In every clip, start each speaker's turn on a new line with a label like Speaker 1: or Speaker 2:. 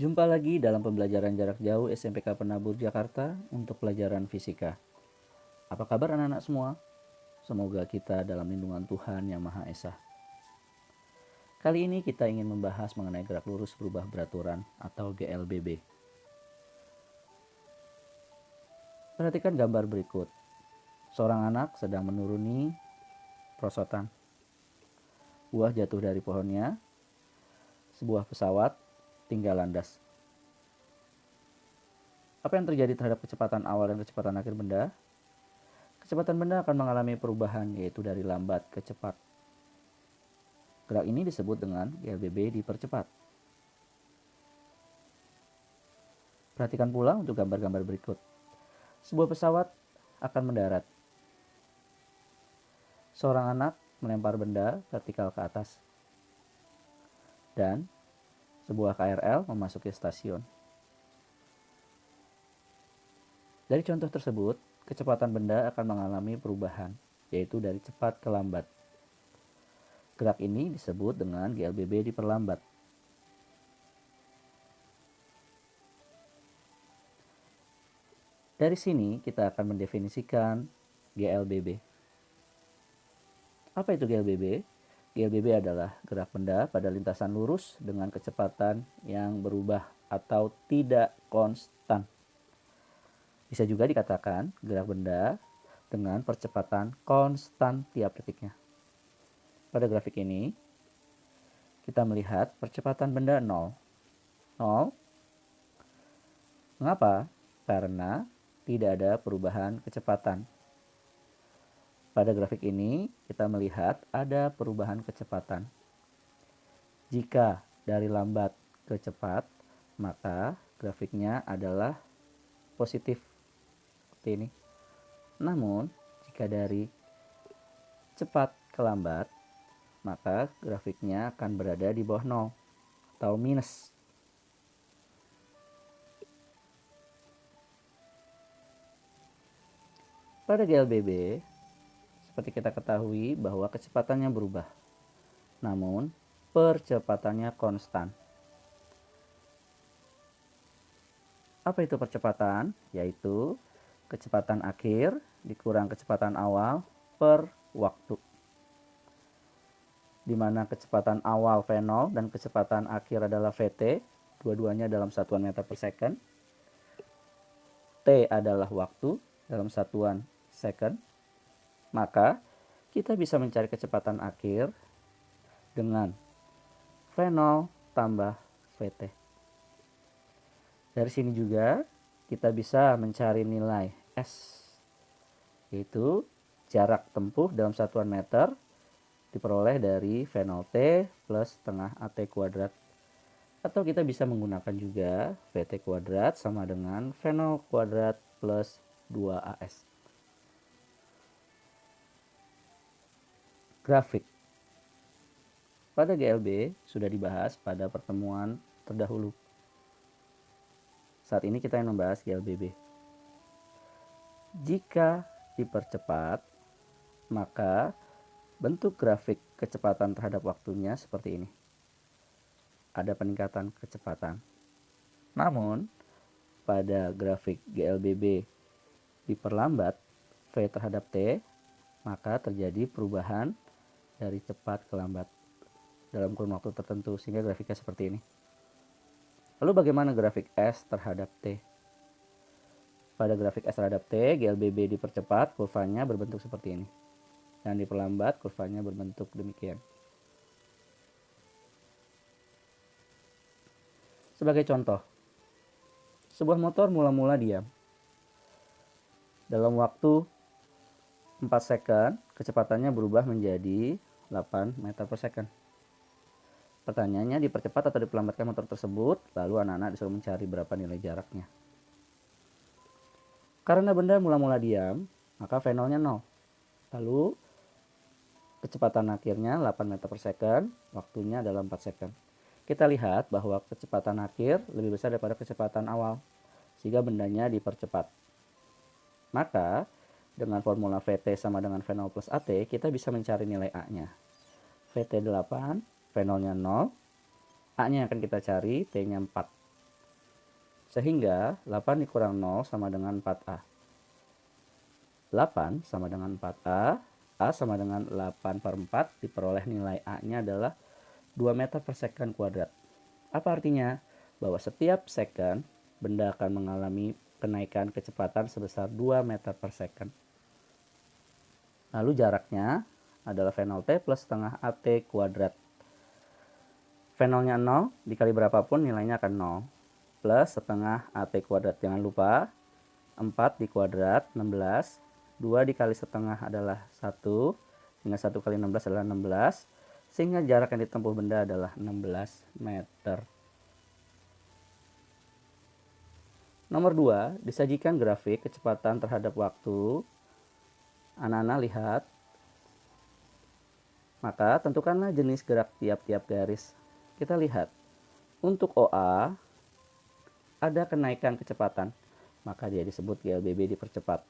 Speaker 1: Jumpa lagi dalam pembelajaran jarak jauh SMPK Penabur Jakarta untuk pelajaran fisika. Apa kabar anak-anak semua? Semoga kita dalam lindungan Tuhan Yang Maha Esa. Kali ini kita ingin membahas mengenai gerak lurus berubah beraturan atau GLBB. Perhatikan gambar berikut. Seorang anak sedang menuruni perosotan. Buah jatuh dari pohonnya. Sebuah pesawat tinggal landas. Apa yang terjadi terhadap kecepatan awal dan kecepatan akhir benda? Kecepatan benda akan mengalami perubahan, yaitu dari lambat ke cepat. Gerak ini disebut dengan GLBB dipercepat. Perhatikan pula untuk gambar-gambar berikut. Sebuah pesawat akan mendarat. Seorang anak melempar benda vertikal ke atas. Dan sebuah KRL memasuki stasiun. Dari contoh tersebut, kecepatan benda akan mengalami perubahan, yaitu dari cepat ke lambat. Gerak ini disebut dengan GLBB diperlambat. Dari sini kita akan mendefinisikan GLBB. Apa itu GLBB? GLBB adalah gerak benda pada lintasan lurus dengan kecepatan yang berubah atau tidak konstan. Bisa juga dikatakan gerak benda dengan percepatan konstan tiap detiknya. Pada grafik ini, kita melihat percepatan benda 0. 0. Mengapa? Karena tidak ada perubahan kecepatan. Pada grafik ini, kita melihat ada perubahan kecepatan. Jika dari lambat ke cepat, maka grafiknya adalah positif seperti ini. Namun, jika dari cepat ke lambat, maka grafiknya akan berada di bawah 0 atau minus. Pada GLBB, seperti kita ketahui bahwa kecepatannya berubah, namun percepatannya konstan. Apa itu percepatan? Yaitu kecepatan akhir dikurang kecepatan awal per waktu. Di mana kecepatan awal V0 dan kecepatan akhir adalah Vt, dua-duanya dalam satuan meter per second. T adalah waktu dalam satuan second. Maka kita bisa mencari kecepatan akhir dengan V0 tambah Vt. Dari sini juga kita bisa mencari nilai S, yaitu jarak tempuh dalam satuan meter diperoleh dari V0T plus setengah AT kuadrat. Atau kita bisa menggunakan juga Vt kuadrat sama dengan V0 kuadrat plus 2AS. Grafik pada GLB sudah dibahas pada pertemuan terdahulu. Saat ini kita akan membahas GLBB. Jika dipercepat, maka bentuk grafik kecepatan terhadap waktunya seperti ini. Ada peningkatan kecepatan. Namun, pada grafik GLBB diperlambat V terhadap T, maka terjadi perubahan dari cepat ke lambat dalam kurun waktu tertentu, sehingga grafiknya seperti ini. Lalu bagaimana grafik S terhadap T? Pada grafik S terhadap T, GLBB dipercepat, kurvanya berbentuk seperti ini. Dan diperlambat, kurvanya berbentuk demikian. Sebagai contoh, sebuah motor mula-mula diam. Dalam waktu 4 second, kecepatannya berubah menjadi 8 meter per second. Pertanyaannya, dipercepat atau diperlambatkan motor tersebut, lalu anak-anak disuruh mencari berapa nilai jaraknya. Karena benda mula-mula diam, maka V0-nya 0. Lalu kecepatan akhirnya 8 meter per second, waktunya adalah 4 second. Kita lihat bahwa kecepatan akhir lebih besar daripada kecepatan awal, sehingga bendanya dipercepat. Maka, dengan formula Vt sama dengan V0 plus AT, kita bisa mencari nilai A-nya. Vt 8, V0-nya 0, A-nya akan kita cari, T-nya 4. Sehingga 8 dikurang 0 sama dengan 4A. 8 sama dengan 4A, A sama dengan 8 per 4, diperoleh nilai A-nya adalah 2 meter per second kuadrat. Apa artinya? Bahwa setiap second, benda akan mengalami kenaikan kecepatan sebesar 2 meter per second. Lalu jaraknya adalah V0T plus setengah AT kuadrat. V0-nya 0, dikali berapapun nilainya akan 0. Plus setengah AT kuadrat. Jangan lupa, 4 dikuadrat, 16. 2 dikali setengah adalah 1. Sehingga 1 kali 16 adalah 16. Sehingga jarak yang ditempuh benda adalah 16 meter. Nomor 2, disajikan grafik kecepatan terhadap waktu. Anak-anak lihat. Maka tentukanlah jenis gerak tiap-tiap garis. Kita lihat. Untuk OA, ada kenaikan kecepatan. Maka dia disebut GLBB dipercepat.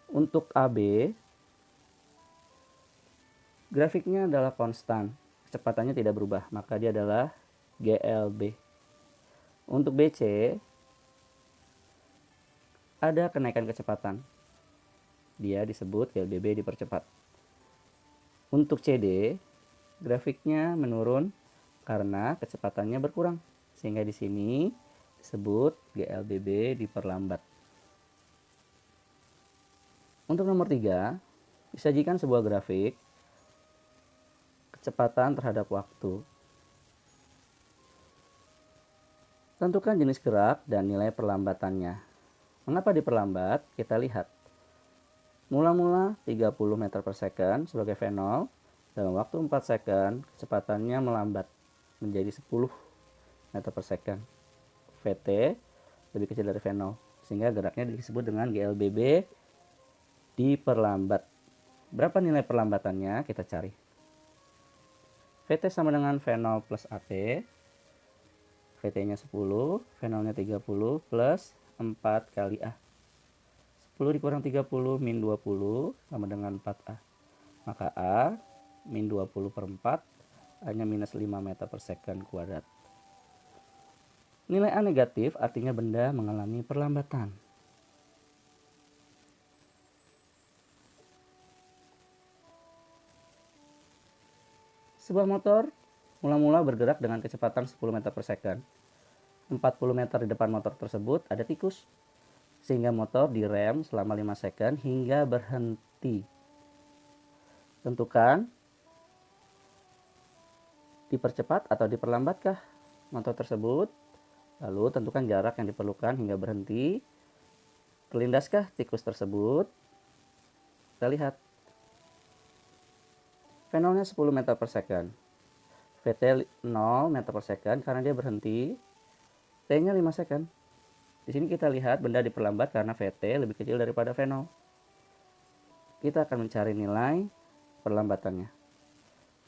Speaker 1: Untuk AB, grafiknya adalah konstan, kecepatannya tidak berubah, maka dia adalah GLB. Untuk BC, ada kenaikan kecepatan, dia disebut GLBB dipercepat. Untuk CD, grafiknya menurun karena kecepatannya berkurang, sehingga di sini disebut GLBB diperlambat. Untuk nomor 3, disajikan sebuah grafik kecepatan terhadap waktu. Tentukan jenis gerak dan nilai perlambatannya. Mengapa diperlambat? Kita lihat. Mula-mula 30 meter per second sebagai V0. Dalam waktu 4 second, kecepatannya melambat menjadi 10 meter per second. VT lebih kecil dari V0. Sehingga geraknya disebut dengan GLBB diperlambat. Berapa nilai perlambatannya? Kita cari. VT sama dengan V0 plus AT. VT-nya 10, V0-nya 30 plus 4 kali A. 10 dikurang 30 min 20 sama dengan 4A. Maka A min 20 per 4 hanya minus 5 meter per second kuadrat. Nilai A negatif artinya benda mengalami perlambatan. Sebuah motor mula-mula bergerak dengan kecepatan 10 meter per second. 40 meter di depan motor tersebut ada tikus, sehingga motor direm selama 5 second hingga berhenti. Tentukan dipercepat atau diperlambatkah motor tersebut. Lalu tentukan jarak yang diperlukan hingga berhenti. Terlindaskah tikus tersebut? Kita lihat. V0-nya 10 meter per second. VT 0 meter per second karena dia berhenti. T-nya 5 second. Di sini kita lihat benda diperlambat karena VT lebih kecil daripada V0. Kita akan mencari nilai perlambatannya.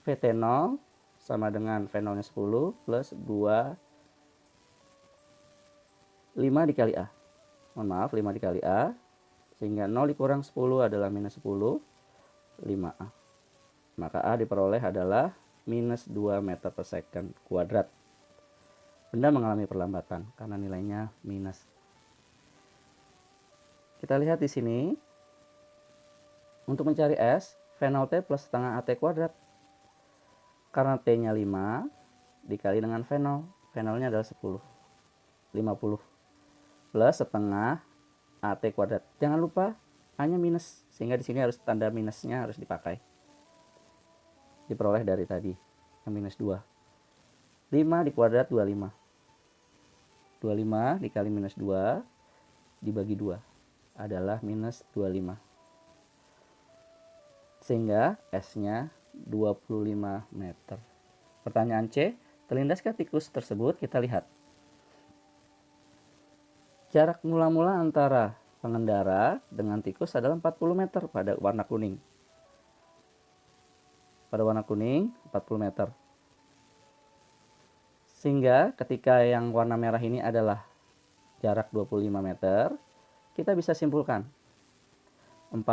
Speaker 1: VT 0 sama dengan V0-nya 10 plus 2 5 dikali A. Mohon maaf, 5 dikali A. Sehingga 0 dikurang 10 adalah minus 10. 5A. Maka A diperoleh adalah minus 2 meter per second kuadrat. Benda mengalami perlambatan karena nilainya minus. Kita lihat di sini. Untuk mencari S, V0T plus setengah AT kuadrat. Karena T-nya 5 dikali dengan V0. V0-nya adalah 10. 50. Plus setengah AT kuadrat. Jangan lupa A-nya minus, sehingga di sini harus tanda minusnya harus dipakai. Diperoleh dari tadi, yang minus 2. 5 dikuadrat 25. 25 dikali minus 2 dibagi 2 adalah minus 25. Sehingga S-nya 25 meter. Pertanyaan C, terlindaskah tikus tersebut? Kita lihat. Jarak mula-mula antara pengendara dengan tikus adalah 40 meter pada warna kuning. Pada warna kuning 40 meter. Sehingga ketika yang warna merah ini adalah jarak 25 meter, kita bisa simpulkan 40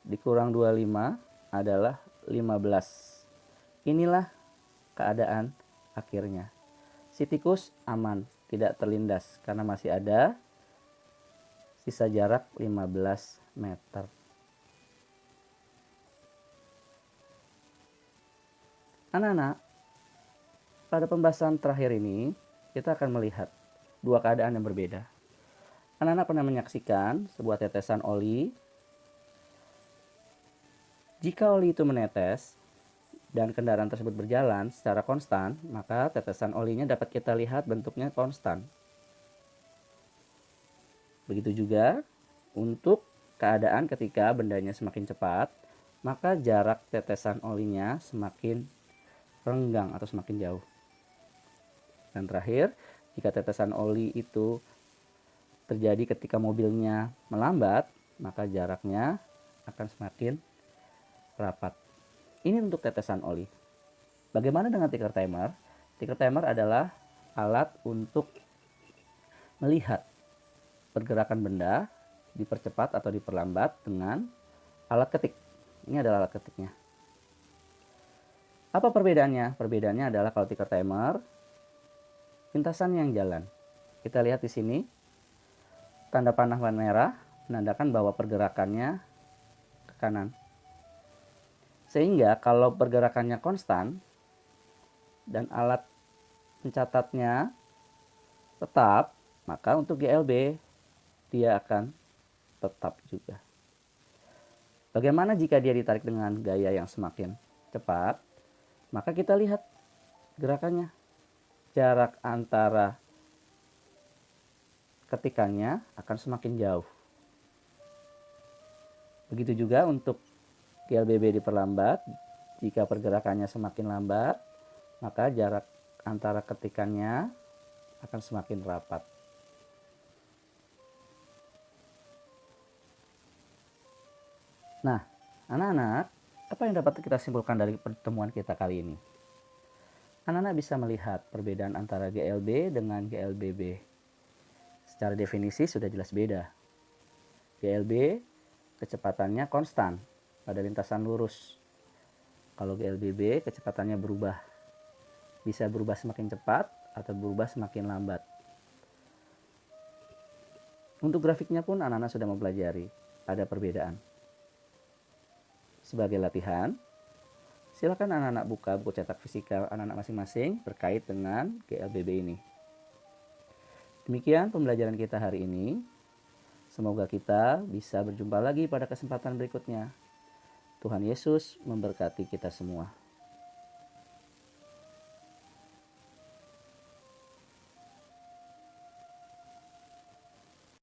Speaker 1: dikurang 25 adalah 15. Inilah keadaan akhirnya. Si tikus aman, tidak terlindas karena masih ada sisa jarak 15 meter. Anak-anak, pada pembahasan terakhir ini kita akan melihat dua keadaan yang berbeda. Anak-anak pernah menyaksikan sebuah tetesan oli. Jika oli itu menetes dan kendaraan tersebut berjalan secara konstan, maka tetesan olinya dapat kita lihat bentuknya konstan. Begitu juga untuk keadaan ketika bendanya semakin cepat, maka jarak tetesan olinya semakin renggang atau semakin jauh. Dan terakhir, jika tetesan oli itu terjadi ketika mobilnya melambat, maka jaraknya akan semakin rapat. Ini untuk tetesan oli. Bagaimana dengan ticker timer? Ticker timer adalah alat untuk melihat pergerakan benda dipercepat atau diperlambat dengan alat ketik. Ini adalah alat ketiknya. Apa perbedaannya? Perbedaannya adalah kalau ticker timer, lintasan yang jalan. Kita lihat di sini, tanda panah warna merah menandakan bahwa pergerakannya ke kanan. Sehingga kalau pergerakannya konstan dan alat pencatatnya tetap, maka untuk GLB dia akan tetap juga. Bagaimana jika dia ditarik dengan gaya yang semakin cepat? Maka kita lihat gerakannya. Jarak antara ketikannya akan semakin jauh. Begitu juga untuk GLBB diperlambat. Jika pergerakannya semakin lambat, maka jarak antara ketikannya akan semakin rapat. Nah, anak-anak, apa yang dapat kita simpulkan dari pertemuan kita kali ini? Anak-anak bisa melihat perbedaan antara GLB dengan GLBB. Secara definisi sudah jelas beda. GLB kecepatannya konstan pada lintasan lurus. Kalau GLBB kecepatannya berubah. Bisa berubah semakin cepat atau berubah semakin lambat. Untuk grafiknya pun anak-anak sudah mempelajari. Ada perbedaan. Sebagai latihan, silakan anak-anak buka buku cetak fisika anak-anak masing-masing terkait dengan GLBB ini. Demikian pembelajaran kita hari ini. Semoga kita bisa berjumpa lagi pada kesempatan berikutnya. Tuhan Yesus memberkati kita semua.